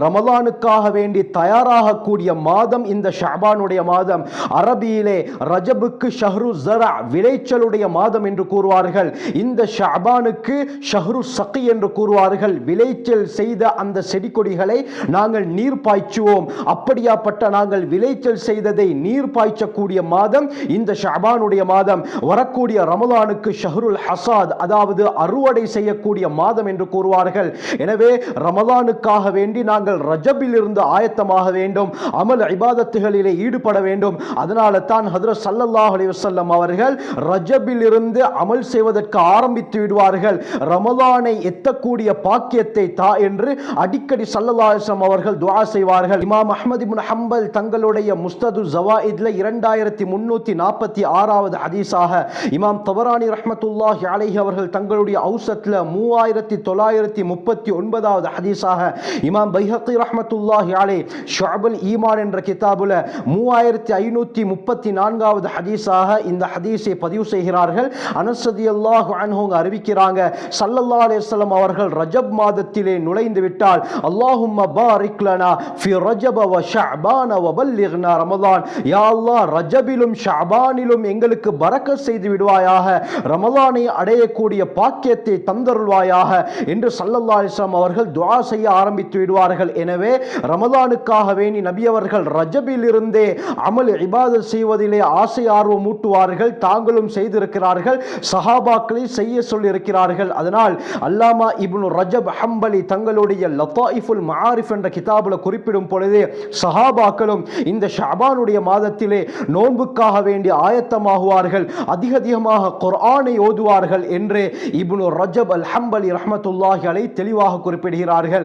ரமலானுக்காக வேண்டி தயாராகக்கூடிய மாதம் இந்த ஷஅபானுடைய மாதம். அரபியிலே ரஜபுக்கு ஷஹ்ரு ஸரா, விளைச்சலுடைய மாதம் என்று கூறுவார்கள். இந்த ஷஅபானுக்கு ஷஹ்ரு ஸகி என்று கூறுவார்கள். விளைச்சல் செய்த அந்த செடி கொடிகளை நாங்கள் நீர் பாய்ச்சுவோம். அப்படியாப்பட்ட நாங்கள் விளைச்சல் செய்ததை நீர் பாய்ச்சக்கூடிய மாதம் இந்த ஷஅபானுடைய மாதம். வரக்கூடிய ரமலானுக்கு ஷஹ்ருல் ஹசாத், அதாவது அறுவடை செய்யக்கூடிய மாதம் என்று கூறுவார்கள். எனவே ரமலானுக்காக வேண்டி நாங்கள் ரஜபில் இருந்து ஆயத்தமாக வேண்டும், அமல் இபாதத்துகளிலே ஈடுபட வேண்டும். அதனால தான் ஹஜ்ரத் ஸல்லல்லாஹு அலைஹி வஸல்லம் அவர்கள் ரஜபில் இருந்து அமல் செய்வதற்கு ஆரம்பித்து விடுவார்கள். ரமலானை எத்தக்கூடிய பாக்கியத்தை தா என்று அடிக்கடி ஸல்லல்லாஹு அலைஹி வஸல்லம் அவர்கள் துஆ செய்வார்கள். இமாம் அஹ்மத் இப்னு ஹம்பல் தங்களுடைய முஸ்தது ஸவாயித்ல 2346வது ஹதீஸாக, இமாம் தபரானி ரஹ்மத்துல்லாஹி அலைஹி அவர்கள் தங்களுடைய ஔசத்ல 3939வது ஹதீஸாக, இமாம் பைஹக்கி ரஹ்மத்துல்லாஹி அலைஹி ஷுஅபுல் ஈமான் என்ற கிதாபுல 3534வது ஹதீஸாக இந்த ஹதீஸை பதிவு செய்கிறார்கள். அனஸ் ரலியல்லாஹு அன்ஹு அறிவிக்கிறாங்க, ஸல்லல்லாஹு அலைஹி வஸல்லம் அவர்கள் ரஜப் மாதத்திலே நுழைந்து விட்டால், அல்லாஹும்ம பாரிக் லனா ஃபி ரஜப வ ஷஅபான வ பல்லிக்னா ரமலான், யா அல்லாஹ் ரஜபிலும் ஷஅபானிலும் எங்களுக்கு பரக்கத் செய்து விடுவாயாக, ரமலானை அடையக்கூடிய பாக்கியத்தை தந்தருள்வாயாக என்று ஸல்லல்லாஹு அலைஹி வஸல்லம் அவர்கள் துஆ செய்ய ஆரம்பித்து விடுவார்கள். எனவே ரமலானுக்காக வேண்டி நபி அவர்கள் ரஜபில் இருந்தே அமல் இபாதத் செய்வதிலே ஆசை ஆர்வம் ஊட்டுவார்கள். தாங்களும் செய்திருக்கிறார்கள், சஹாபாக்களை செய்ய சொல்லி இருக்கிறார்கள். அதனால் அல்லாமா இப்னு ரஜப் ஹம்பலி தங்களுடைய லதாயிஃபுல் மஆரிஃப் என்ற கிதாபுல குறிப்பிடும் பொழுது, சஹாபாக்களும் இந்த ஷஅபானுடைய மாதத்திலே நோன்புக்காக வேண்டி ஆயத்தமாகுவார்கள், அதிகமாக குர்ஆனை ஓதுவார்கள் என்று இப்னு ரஜப் அல் ஹம்பலி ரஹ்மத்துல்லாஹி அலைஹி தெளிவாக குறிப்பிடுகிறார்கள்.